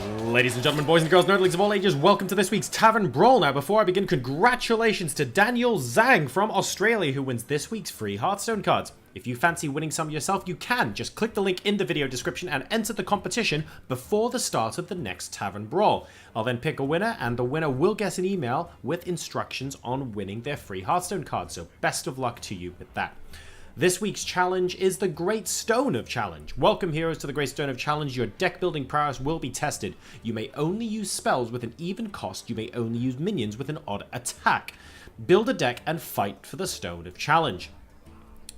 Ladies and gentlemen, boys and girls, nerdlings of all ages, welcome to this week's Tavern Brawl. Now, before I begin, congratulations to Daniel Zhang from Australia who wins this week's free Hearthstone cards. If you fancy winning some yourself, you can. Just click the link in the video description and enter the competition before the start of the next Tavern Brawl. I'll then pick a winner, and the winner will get an email with instructions on winning their free Hearthstone cards, so best of luck to you with that. This week's challenge is the Great Stone of Challenge. Welcome, heroes, to the Great Stone of Challenge. Your deck building prowess will be tested. You may only use spells with an even cost. You may only use minions with an odd attack. Build a deck and fight for the Stone of Challenge.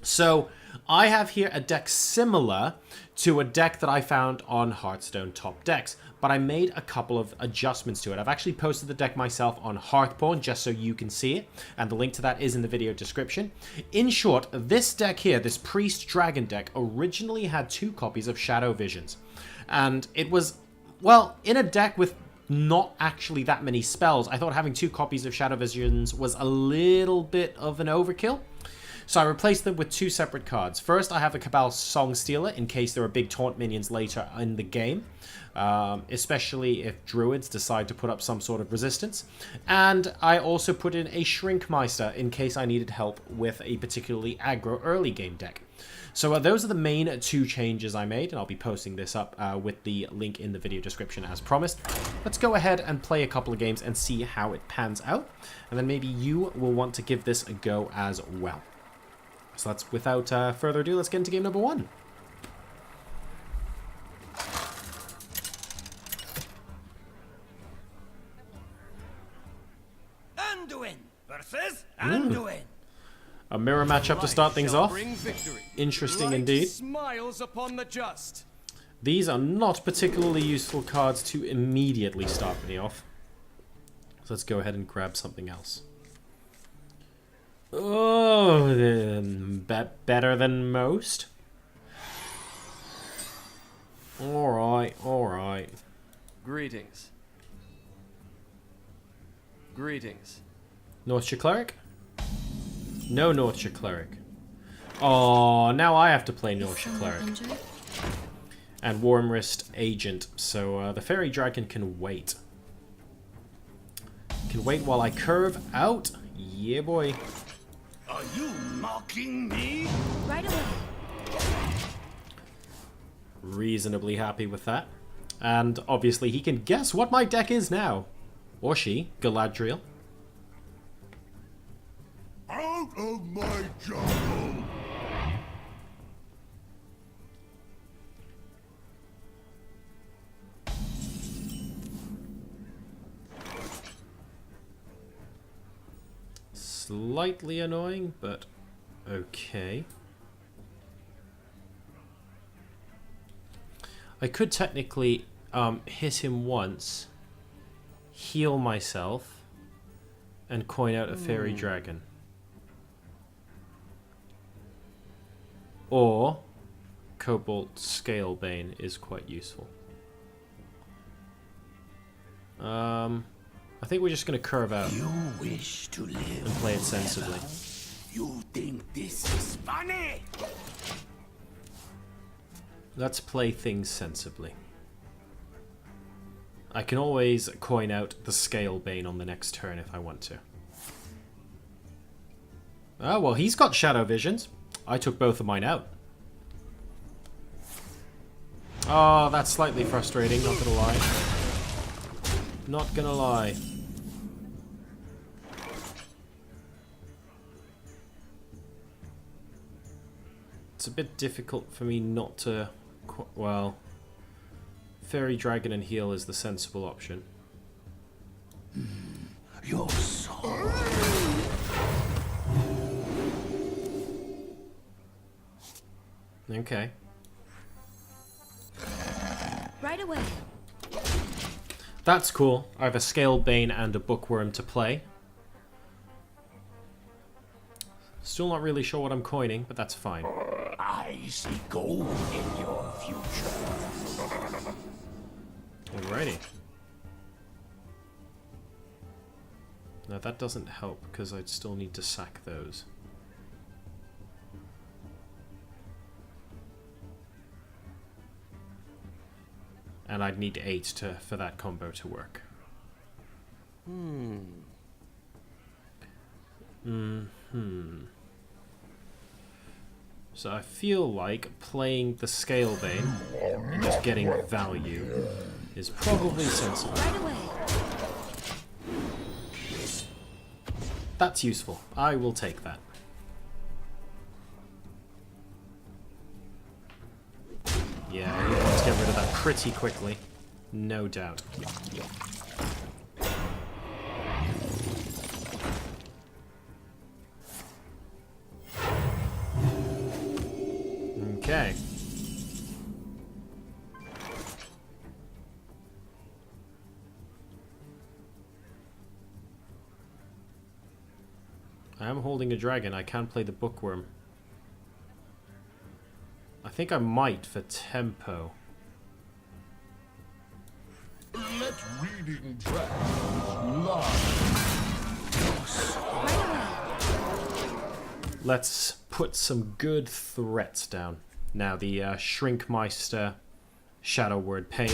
So, I have here a deck similar to a deck that I found on Hearthstone Top Decks, but I made a couple of adjustments to it. I've actually posted the deck myself on Hearthstone just so you can see it, and the link to that is in the video description. In short, this deck here, this Priest Dragon deck, originally had 2 copies of Shadow Visions, and it was, well, in a deck with not actually that many spells, I thought having 2 copies of Shadow Visions was a little bit of an overkill. So I replaced them with 2 separate cards. First, I have a Cabal Songstealer in case there are big taunt minions later in the game, especially if Druids decide to put up some sort of resistance. And I also put in a Shrinkmeister in case I needed help with a particularly aggro early game deck. So those are the main 2 changes I made, and I'll be posting this up with the link in the video description as promised. Let's go ahead and play a couple of games and see how it pans out, and then maybe you will want to give this a go as well. So that's, without further ado, let's get into game number 1. Anduin versus Anduin. A mirror matchup to start things off. Interesting indeed. Smiles upon the just. These are not particularly useful cards to immediately start me off. So let's go ahead and grab something else. Oh, better than most. Alright, alright. Greetings. Greetings. Northshire Cleric? No Northshire Cleric. Oh, now I have to play Northshire Cleric. And Warm Wrist Agent, so the Fairy Dragon can wait. Can wait while I curve out. Yeah, boy. Are you mocking me? Right away. Reasonably happy with that. And obviously he can guess what my deck is now. Or she, Galadriel. Out of my jungle! Slightly annoying, but okay. I could technically hit him once, heal myself, and coin out a Fairy Dragon. Or Cobalt Scalebane is quite useful. I think we're just going to curve out You wish to live and play it sensibly. You think this is funny? Let's play things sensibly. I can always coin out the Scalebane on the next turn if I want to. Oh, well, he's got Shadow Visions. I took both of mine out. Oh, that's slightly frustrating, not gonna lie. Not gonna lie. It's a bit difficult for me not to... Well, Fairy Dragon and heal is the sensible option. Your soul. Okay. Right away. That's cool. I have a Scalebane and a Bookworm to play. Still not really sure what I'm coining, but that's fine. I see gold in your future. Alrighty. Now that doesn't help because I'd still need to sack those. And I'd need 8 for that combo to work. So I feel like playing the Scale Bane and just getting value is probably sensible. Right away. That's useful. I will take that. Yeah, let's get rid of that pretty quickly. No doubt. Okay. I am holding a dragon. I can play the bookworm. I think I might for tempo. Let reading dragons lie. Right away. Let's put some good threats down. Now the Shrinkmeister Shadow Word Pain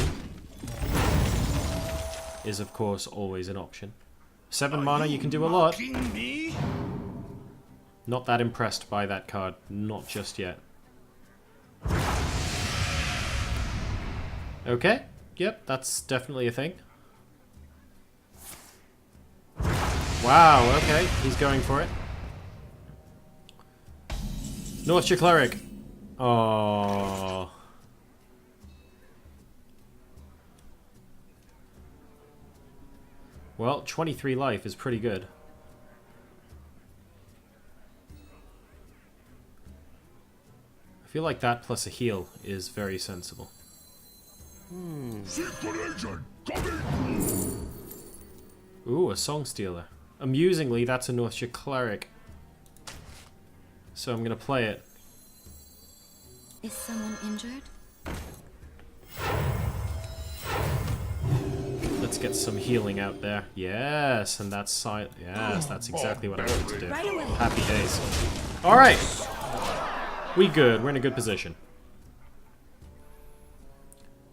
is of course always an option. 7 mana, you can do a lot. Mocking me? Not that impressed by that card, not just yet. Okay, yep, that's definitely a thing. Wow, okay, he's going for it. Northshire Cleric. Oh. Well, 23 life is pretty good. I feel like that plus a heal is very sensible. Secret agent coming. Ooh, a Song Stealer. Amusingly, that's a Northshire Cleric. So I'm gonna play it. Is someone injured? Let's get some healing out there. Yes, and that's yes, that's exactly what I wanted to do. Right away. Happy days. All right, we good. We're in a good position.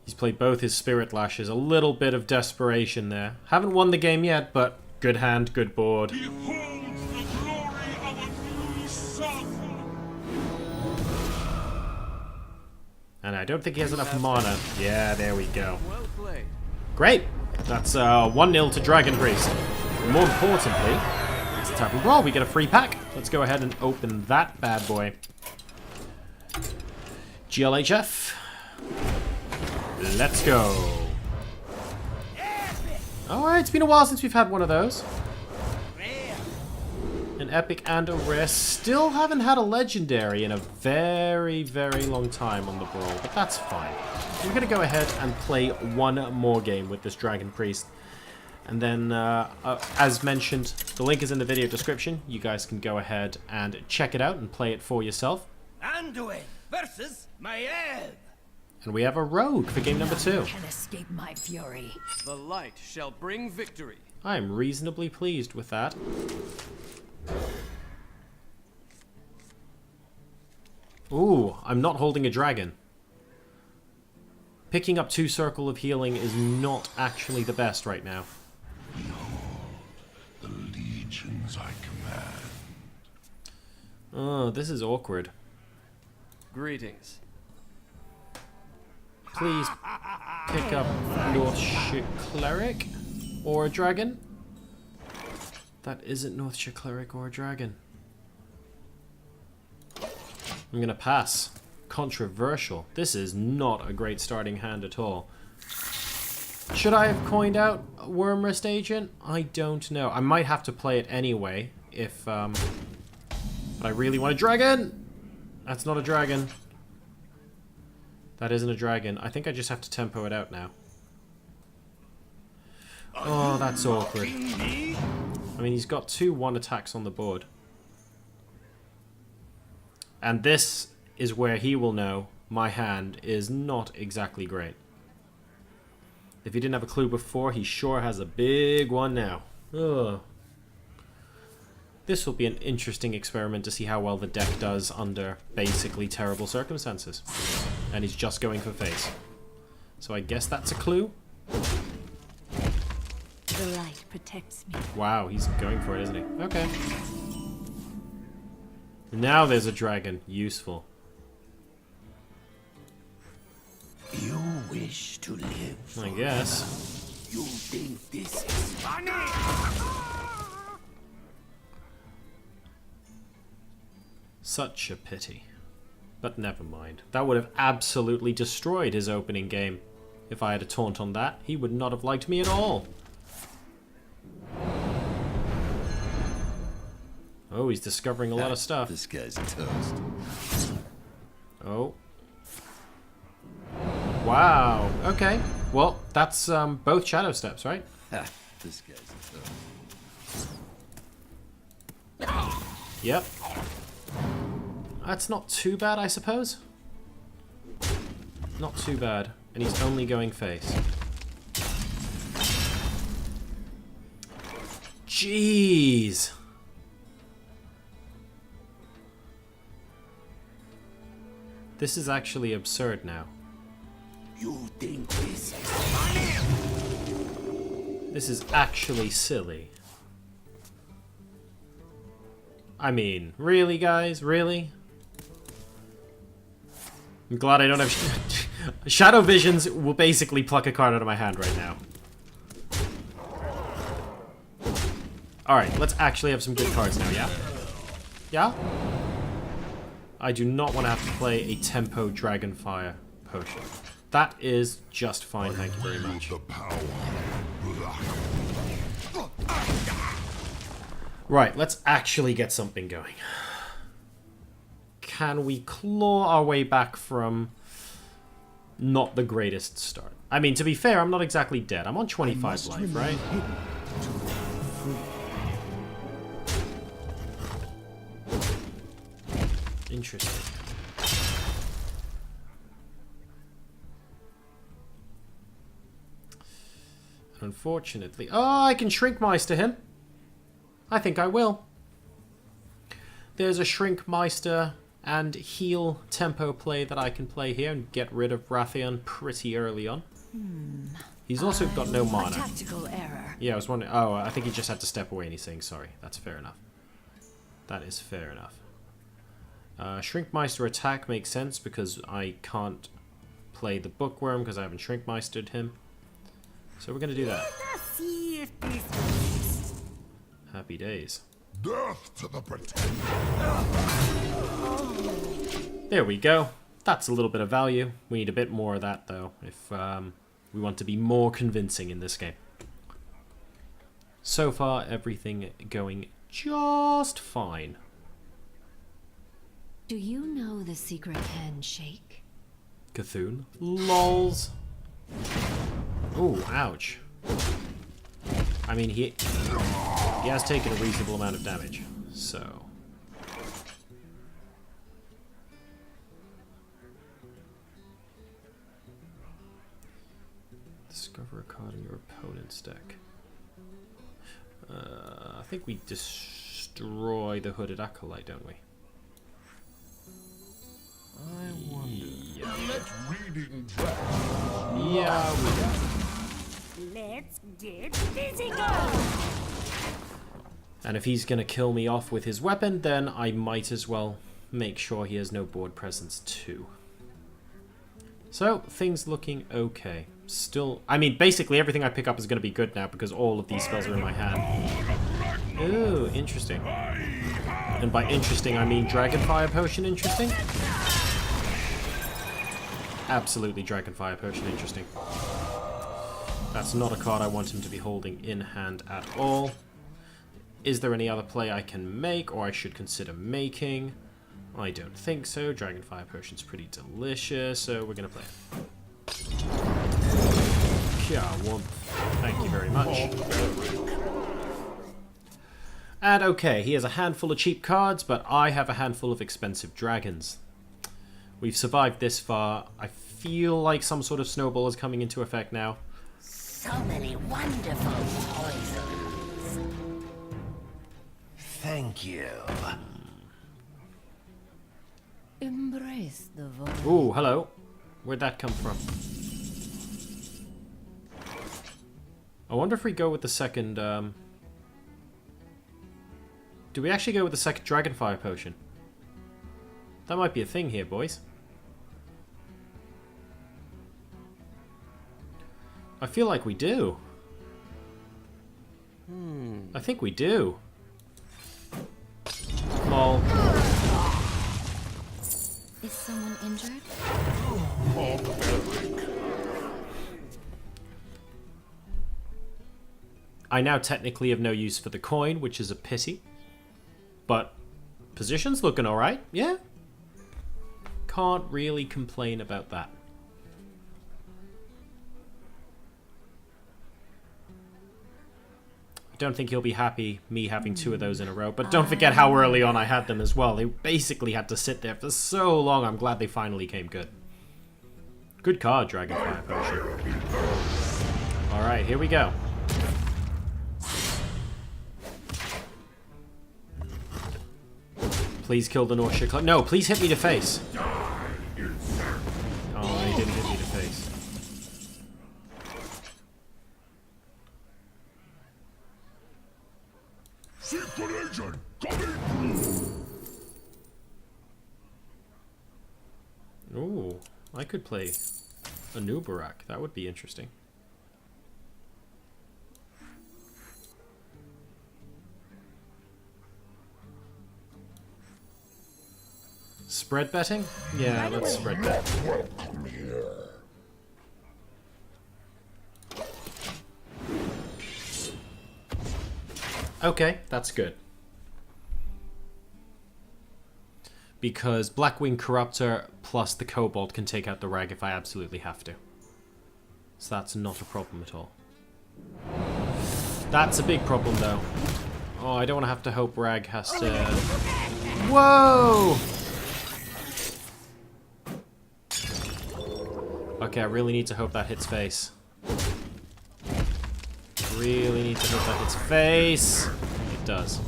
He's played both his Spirit Lashes. A little bit of desperation there. Haven't won the game yet, but good hand, good board. Behold the glory of a new sun. And I don't think he has enough mana. Yeah, there we go. Well played. Great. That's 1-0 to Dragon Priest. More importantly, it's Tavern Brawl. We get a free pack. Let's go ahead and open that bad boy. GLHF. Let's go. Alright, it's been a while since we've had one of those. An epic and a rare. Still haven't had a legendary in a very, very long time on the Brawl, but that's fine. We're going to go ahead and play one more game with this Dragon Priest. And then, as mentioned, the link is in the video description. You guys can go ahead and check it out and play it for yourself. Anduin versus Maiev. And we have a rogue for game number 2. Can escape my fury. The light shall bring victory. I am reasonably pleased with that. Ooh, I'm not holding a dragon. Picking up 2 Circle of Healing is not actually the best right now. The legions I command. Oh, this is awkward. Greetings. Please pick up Northshire Cleric or a dragon. That isn't Northshire Cleric or a dragon. I'm gonna pass. Controversial. This is not a great starting hand at all. Should I have coined out a Wormrest Agent? I don't know. I might have to play it anyway if, but I really want a dragon! That's not a dragon. That isn't a dragon. I think I just have to tempo it out now. Oh, that's awkward. I mean, he's got 2 1 attacks on the board. And this is where he will know my hand is not exactly great. If he didn't have a clue before, he sure has a big one now. Ugh. This will be an interesting experiment to see how well the deck does under basically terrible circumstances. And he's just going for face. So I guess that's a clue. The light protects me. Wow, he's going for it, isn't he? Okay. Now there's a dragon. Useful. You wish to live. I guess. You think this is funny? Such a pity. But never mind. That would have absolutely destroyed his opening game. If I had a taunt on that, he would not have liked me at all. Oh, he's discovering a lot of stuff. This guy's toast. Oh. Wow. Okay. Well, that's both shadow steps, right? This guy's toast. Yep. That's not too bad, I suppose. Not too bad. And he's only going face. Jeez. This is actually absurd now. You think this is funny? This is actually silly. I mean, really, guys? Really? I'm glad I don't have... Shadow Visions will basically pluck a card out of my hand right now. Alright, let's actually have some good cards now, yeah? Yeah? I do not want to have to play a tempo Dragonfire potion. That is just fine, thank you very much. Right, let's actually get something going. Can we claw our way back from not the greatest start? I mean, to be fair, I'm not exactly dead. I'm on 25 life, right? Interesting. Unfortunately... Oh, I can Shrink Meister him. I think I will. There's a Shrink Meister and heal tempo play that I can play here and get rid of Rathian pretty early on. He's also got no mana. Tactical error. Yeah, I was wondering... Oh, I think he just had to step away and he's saying sorry. That's fair enough. That is fair enough. Shrinkmeister attack makes sense because I can't play the Bookworm because I haven't Shrinkmeistered him. So we're going to do that. Happy days. Death to the pretender. There we go. That's a little bit of value. We need a bit more of that, though, if we want to be more convincing in this game. So far, everything going just fine. Do you know the secret handshake? Cthulhu. Lols. Ooh, ouch. I mean, he has taken a reasonable amount of damage, so... Discover a card in your opponent's deck. I think we destroy the Hooded Acolyte, don't we? I wonder. Yeah, Let reading yeah we do. Let's get physical! And if he's going to kill me off with his weapon, then I might as well make sure he has no board presence too. So, things looking okay. Still, I mean, basically everything I pick up is going to be good now because all of these spells are in my hand. Ooh, interesting. And by interesting, I mean Dragonfire Potion interesting? Absolutely Dragonfire Potion interesting. That's not a card I want him to be holding in hand at all. Is there any other play I can make or I should consider making? I don't think so. Dragonfire Potion's pretty delicious, so we're going to play it. Thank you very much. And okay, he has a handful of cheap cards, but I have a handful of expensive dragons. We've survived this far. I feel like some sort of snowball is coming into effect now. So many wonderful poisons. Thank you. Embrace the void. Ooh, hello. Where'd that come from? I wonder if we go with the second... Do we actually go with the second Dragonfire Potion? That might be a thing here, boys. I feel like we do. I think we do. Lol. Is someone injured? I now technically have no use for the coin, which is a pity. But position's looking alright, yeah. Can't really complain about that. I don't think he'll be happy me having 2 of those in a row, but don't forget how early on I had them as well. They basically had to sit there for so long. I'm glad they finally came good. Good card, Dragonfire Potion. Alright, here we go. Please kill the Nausea Club. No, please hit me to face. Oh, he didn't hit me to face. Ooh, I could play a new Barak. That would be interesting. Spread betting? Yeah, let's spread bet. Okay, that's good. Because Blackwing Corruptor plus the Kobold can take out the Rag if I absolutely have to. So that's not a problem at all. That's a big problem though. Oh, I don't want to have to hope Rag has to... Whoa! Okay, I really need to hope that hits face. Really need to hope that hits face. It does.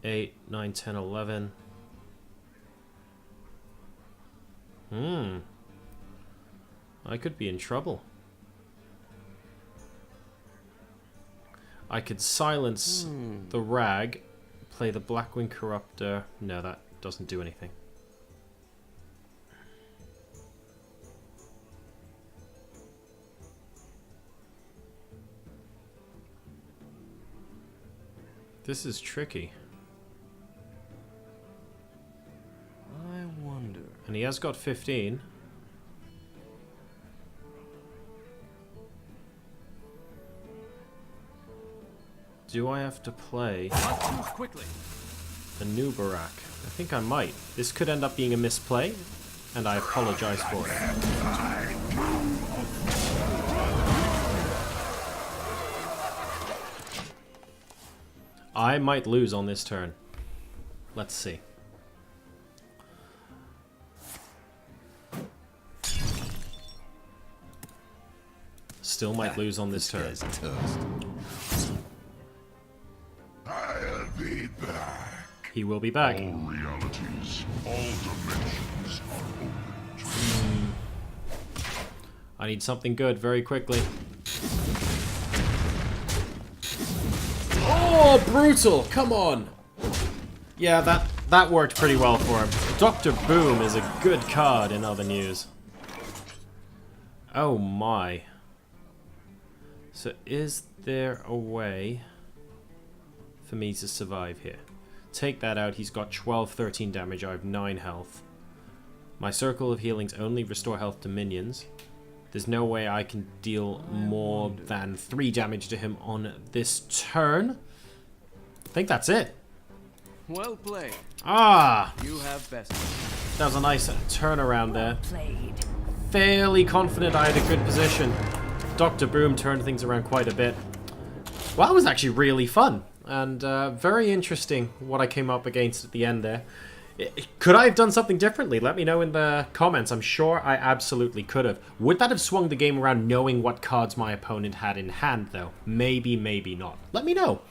Eight, 9, 10, 11. I could be in trouble. I could silence the Rag, play the Blackwing Corruptor. No, that doesn't do anything. This is tricky. I wonder. And he has got 15. Do I have to play Quickly. a new Barak? I think I might. This could end up being a misplay, and I apologize for it. I might lose on this turn. Let's see. Still might lose on this turn. I'll be back. He will be back. All realities, all dimensions are open to me. I need something good very quickly. Oh, brutal! Come on! Yeah, that worked pretty well for him. Dr. Boom is a good card in other news. Oh my. So is there a way for me to survive here? Take that out. He's got 12, 13 damage. I have 9 health. My circle of healings only restore health to minions. There's no way I can deal more than 3 damage to him on this turn. I think that's it. Well played. Ah! You have best. That was a nice turnaround there. Played. Fairly confident I had a good position. Dr. Boom turned things around quite a bit. Well, that was actually really fun. And very interesting what I came up against at the end there. Could I have done something differently? Let me know in the comments. I'm sure I absolutely could have. Would that have swung the game around knowing what cards my opponent had in hand, though? Maybe, maybe not. Let me know.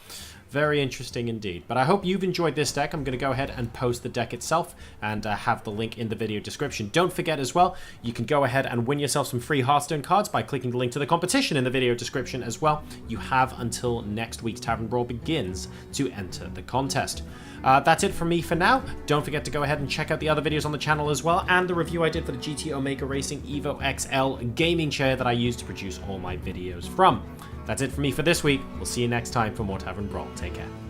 Very interesting indeed. But I hope you've enjoyed this deck. I'm going to go ahead and post the deck itself and have the link in the video description. Don't forget as well, you can go ahead and win yourself some free Hearthstone cards by clicking the link to the competition in the video description as well. You have until next week's Tavern Brawl begins to enter the contest. That's it from me for now. Don't forget to go ahead and check out the other videos on the channel as well, and the review I did for the GT Omega Racing Evo XL gaming chair that I use to produce all my videos from. That's it from me for this week. We'll see you next time for more Tavern Brawl. Take care.